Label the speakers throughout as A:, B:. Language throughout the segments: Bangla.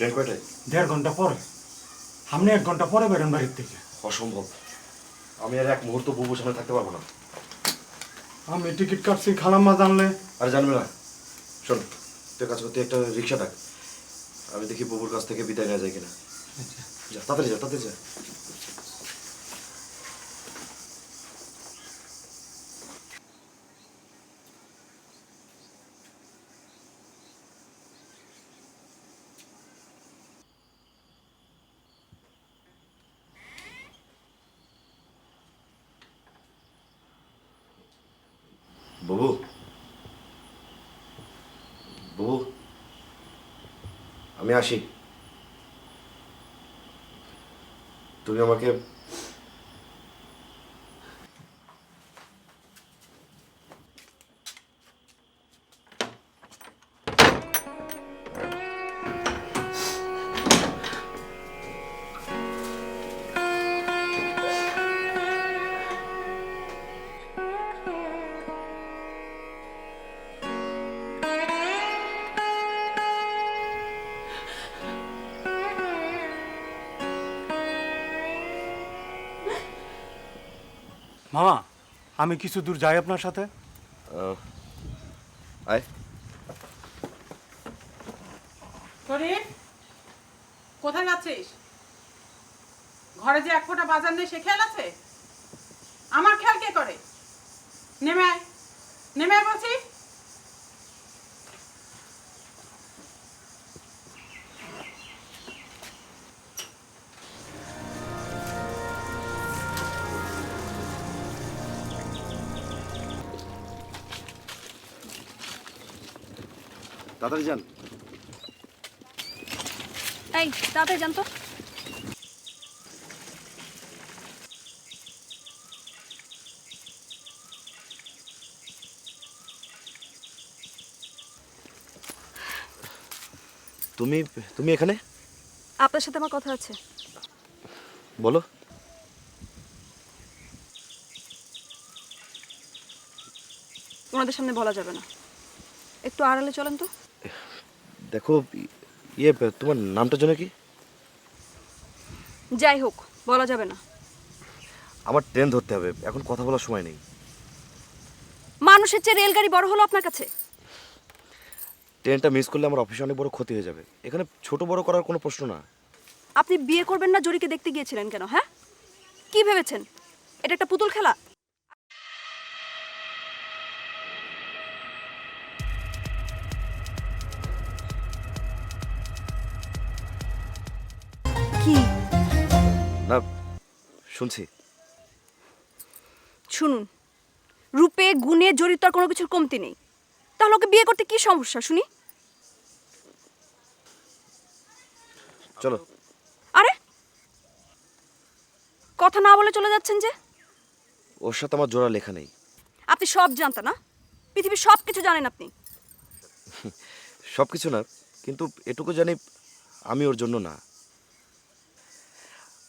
A: ট্রেন কয়টায়?
B: 1.5 ঘন্টা পরে। আপনি 1 ঘন্টা পরে বেরোন বাড়ির থেকে।
A: অসম্ভব, আমি আর এক মুহূর্ত বুবুর সামনে থাকতে পারবো না।
B: আমি টিকিট কাটছি, খালাম্মা জানলে।
A: আর জানবে না। শোন, তোর কাছে তুই একটা রিক্সা ডাক, আমি দেখি বুবুর কাছ থেকে বিদায় নেওয়া যায় কিনা। যা তাড়াতাড়ি যা, তাড়াতাড়ি যা। বুবু, বুবু, আমি আসি। তুমি আমাকে
B: মামা, আমি কিছু দূর যাই আপনার সাথে।
A: আয়।
C: শরীফ, কোথায় যাচ্ছিস? ঘরে যে এক ফোঁটা বাজার নেই সে খেয়াল আছে? আমার খেয়াল কে করে? নেমে আয়, নেমে আয় বলছি।
A: তাড়াতাড়ি যান।
D: এই তাড়াতাড়ি যান তো।
A: তুমি তুমি এখানে?
D: আপনার সাথে আমার কথা আছে।
A: বলো।
D: ওনাদের সামনে বলা যাবে না, একটু আড়ালে চলেন তো।
A: দেখো, ইয়ে তোমার নামটা যেন কি?
D: যাই হোক, বলা যাবে না।
A: আমার ট্রেন ধরতে হবে, এখন কথা বলার সময় নেই।
D: মানুষের চেয়ে রেলগাড়ি বড় হলো আপনার কাছে?
A: ট্রেনটা মিস করলে আমার অফিসে অনেক বড় ক্ষতি হয়ে যাবে। এখানে ছোট বড় করার কোনো প্রশ্ন না।
D: আপনি বিয়ে করবেন না জরিকে দেখতে গিয়েছিলেন কেন? হ্যাঁ, কি ভেবেছেন এটা একটা পুতুল খেলা? কি
A: না, শুনছি।
D: শুনুন, রূপে গুণে জরির তো আর কোনো কিছুর কমতি নেই, তাহলে ওকে বিয়ে করতে কি সমস্যা শুনি?
A: চলো।
D: আরে কথা না বলে চলে যাচ্ছেন যে?
A: ওর সাথে আমার জোড়া লেখা নেই।
D: আপনি সব জানতেন না? পৃথিবীর সব কিছু জানেন আপনি।
A: সব কিছু না, কিন্তু এটুকু জানি আমি ওর জন্য না।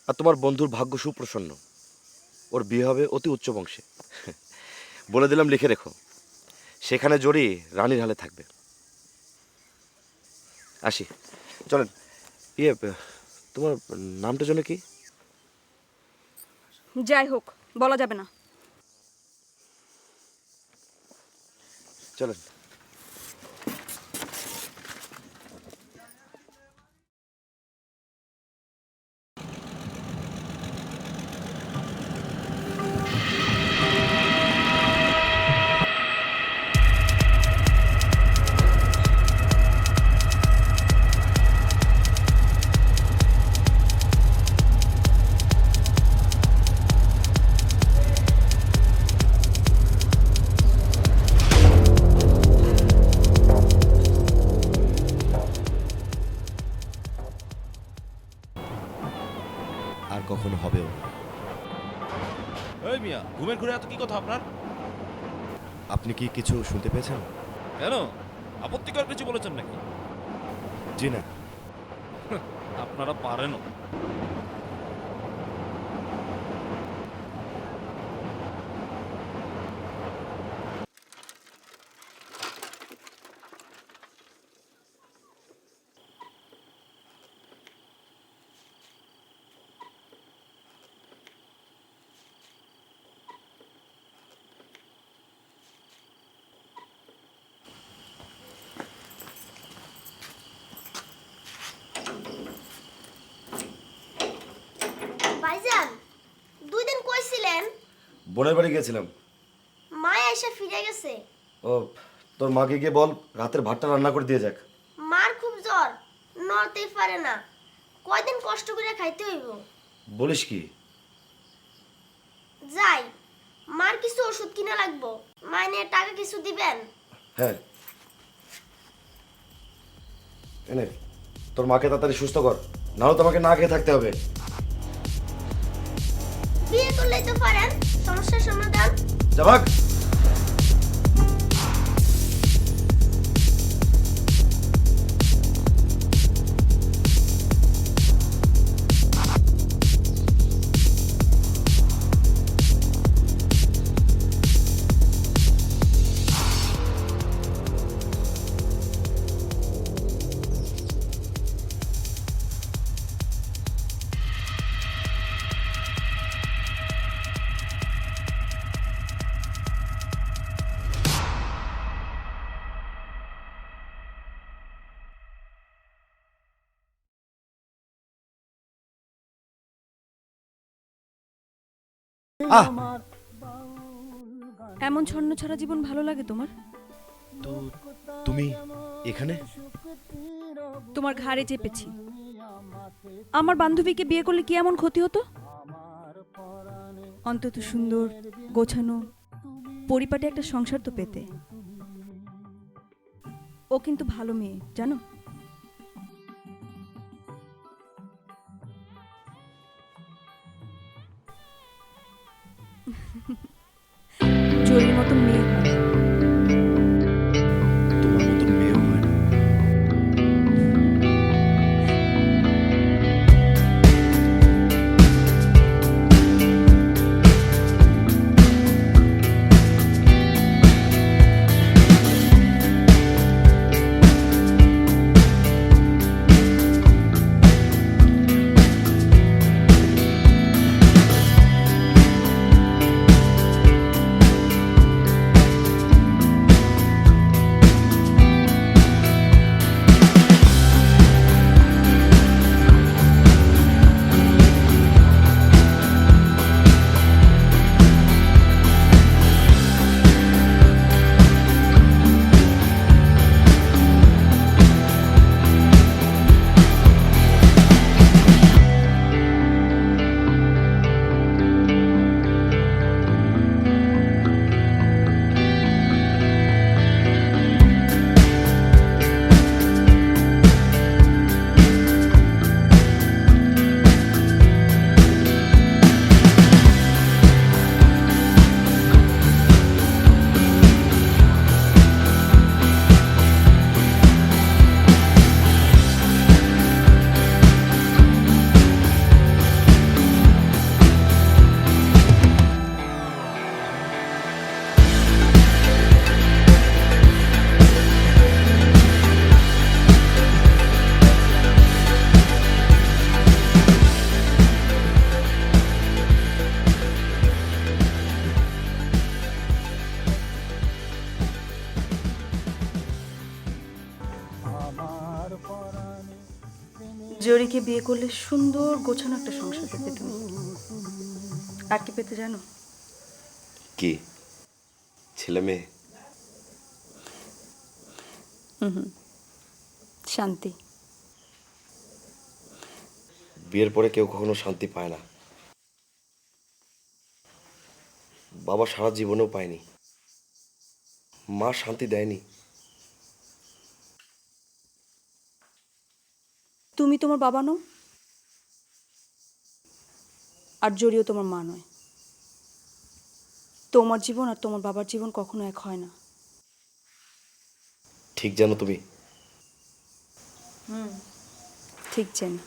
A: আর তোমার বন্ধুর ভাগ্য সুপ্রসন্ন, ওর বিয়ে হবে অতি উচ্চ বংশে। বলে দিলাম, লিখে রেখো, সেখানে জড়ি রানীর হালে থাকবে। আসি, চলেন। ইয়ে তোমার নামটা যেন কি?
D: যাই হোক, বলা যাবে না।
A: চলেন। আর কখনো হবেও না।
E: এই মিয়া, ঘুমের ঘুরে এত কি কথা আপনার?
A: আপনি কি কিছু শুনতে পেয়েছেন?
E: কেন, আপত্তিকর কিছু বলেছেন নাকি?
A: জি না।
E: আপনারা পারেনও।
A: বোনের বাড়ি গিয়েছিলাম।
F: মা এসে ফিরে গেছে।
A: ও, তোর মাকে গিয়ে বল রাতের ভাতটা রান্না করে দিয়ে যাক।
F: মার খুব জ্বর, নড়তেই পারে না। কয়দিন কষ্ট করে খাইতে হইব।
A: বলিস কি?
F: যাই, মার কিছু ওষুধ কিনা লাগবো। মাইনে টাকা কিছু দিবেন?
A: হ্যাঁ, এনে তোর মাকে তাড়াতাড়ি সুস্থ কর, নাহলে তোমাকে না খেয়ে থাকতে হবে।
F: বিয়ে করলেই তো পারেন, সমস্যার সমাধান।
A: যা ভাগ। আহ,
D: এমন ছন্ন ছড়া জীবন ভালো লাগে তোমার?
A: তো তুমি এখানে?
D: তোমার ঘাড়ে চেপেছি। আমার বান্ধবীকে বিয়ে করলে কি এমন ক্ষতি হতো? অন্তত সুন্দর, গোছানো, পরিপাটি একটা সংসার তো পেতে। ও কিন্তু ভালো মেয়ে, জানো? জরির মতো মেয়ে হয়।
A: তোমার মতন মেয়েও হয় না।
D: জরিকে বিয়ে করলে সুন্দর গোছানো একটা সংসার পেতে তুমি। আর কি পেতে জানো?
A: কি? ছেলে মেয়ে?
D: শান্তি।
A: বিয়ের পরে কেউ কখনো শান্তি পায় না। বাবা সারা জীবনেও পায়নি, মা শান্তি দেয়নি।
D: তুমি তোমার বাবা নও, আর জরিও তোমার মা নয়। তোমার জীবন আর তোমার বাবার জীবন কখনো এক হয় না।
A: ঠিক জানো তুমি?
D: ঠিক জানি।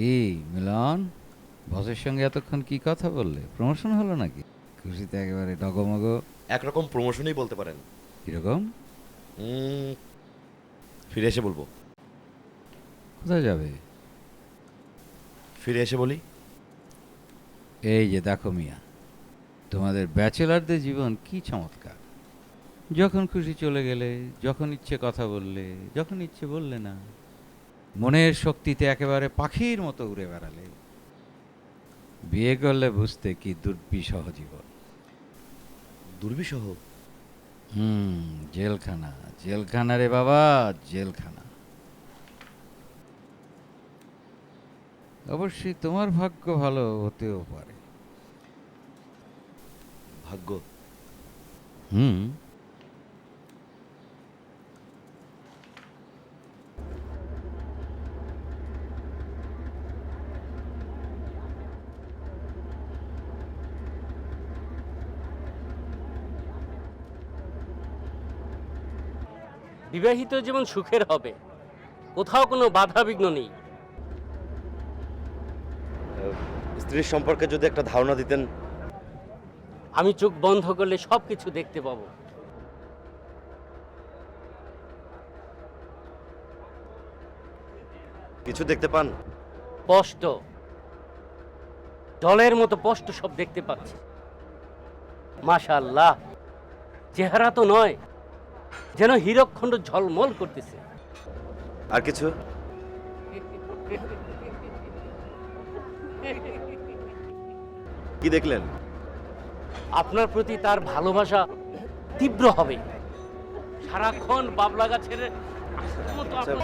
G: কি মিলন, বসের সঙ্গে এতক্ষণ কি কথা বললে? প্রমোশন হলো নাকি? খুশিতে একেবারে ডগমগ।
A: একরকম প্রমোশনই বলতে পারেন।
G: কিরকম?
A: ফিরে এসে বলবো।
G: কোথায় যাবে?
A: ফিরে এসে বলি।
G: এই যে দেখো মিয়া, তোমাদের ব্যাচেলারদের জীবন কি চমৎকার। যখন খুশি চলে গেলে, যখন ইচ্ছে কথা বললে, যখন ইচ্ছে বললে না। মনের শক্তিতে একেবারে পাখির মতো উড়ে বেড়ালে। বিয়ে করলে বুঝতে কি দুর্বিষহ জীবন।
A: দুর্বিষহ?
G: জেলখানা, জেলখানা রে বাবা, জেলখানা। অবশ্যই তোমার ভাগ্য ভালো হতেও পারে।
A: ভাগ্য?
G: হুম।
H: বিবাহিত জীবন সুখের হবে, কোথাও কোনো বাধা বিঘ্ন নেই।
A: স্ত্রীর সম্পর্কে যদি একটা ধারণা দিতেন।
H: আমি চোখ বন্ধ করলে সব কিছু দেখতে পাবো।
A: কিছু দেখতে পান?
H: স্পষ্ট, জলের মতো স্পষ্ট সব দেখতে পাচ্ছি। মাশাআল্লাহ, চেহারা তো নয়, যেন হীরকখণ্ড ঝলমল করতেছে।
A: আর কিছু? কি দেখলেন?
H: আপনার প্রতি তার ভালোবাসা তীব্র হবে। সারাক্ষণ বাবলা গাছের মতো আপনার-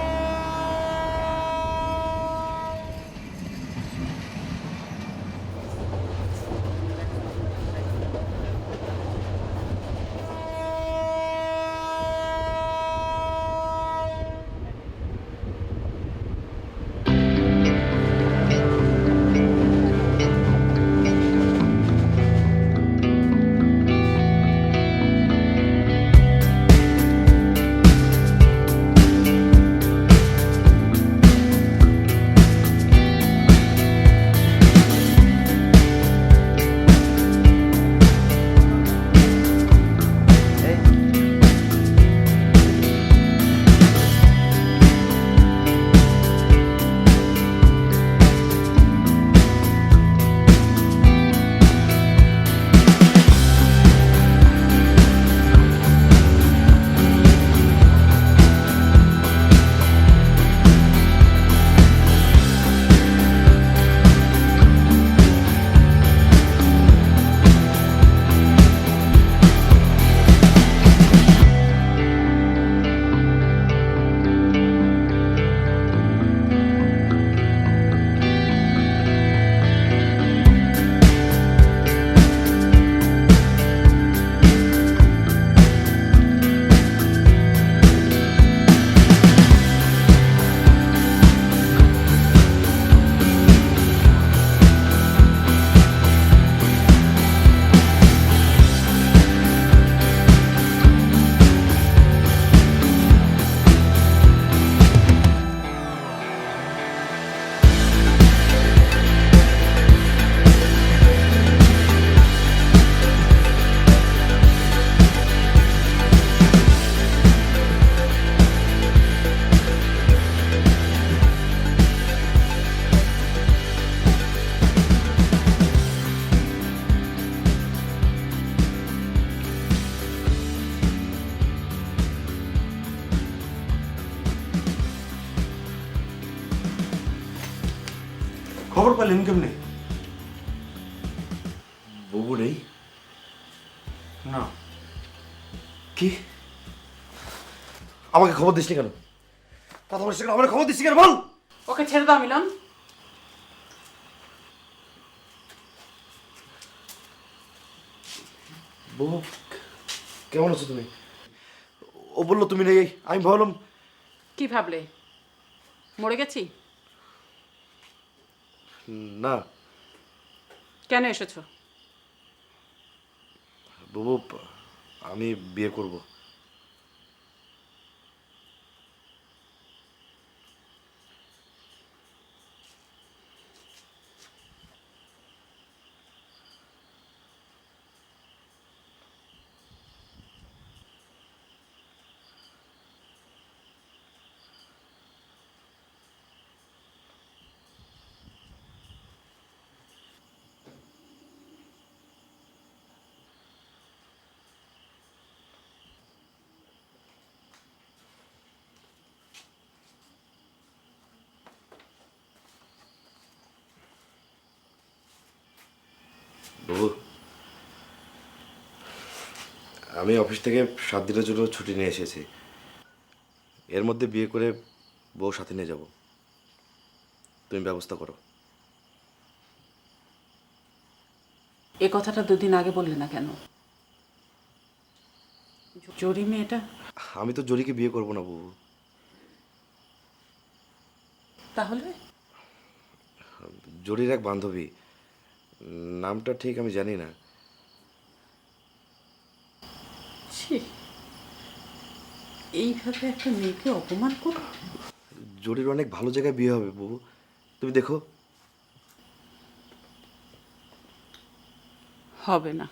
B: খবর পেলেন কেমনে?
A: বুবু নেই?
B: না।
A: কি? আমাকে খবর দিসনি কেন? কথা বলিস কেন? আমার খবর দিসনি কেন বল?
C: ওকে ছেড়ে দাও মিলন।
A: বুবু কেমন আছো তুমি? ও বললো তুমি নেই, আমি ভাবলাম।
C: কি ভাবলে? মরে গেছি?
A: না।
C: কেন এসেছো?
A: বুবু আমি বিয়ে করব। বাবু, আমি অফিস থেকে 7 দিনের জন্য ছুটি নিয়ে এসেছি। এর মধ্যে বিয়ে করে বউ সাথে নিয়ে যাব। তুমি ব্যবস্থা করো।
C: এ কথাটা 2 দিন আগে বললে না কেন? জরি মেয়েটা
A: আমি তো জরিকে বিয়ে করব না বাবু।
C: তাহলে
A: জরির এক বান্ধবী, নামটা ঠিক আমি জানি না।
C: ছি, এইভাবে একটা মেয়েকে অপমান করো।
A: জরির অনেক ভালো জায়গায় বিয়ে হবে বাবু, তুমি দেখো।
C: হবে না।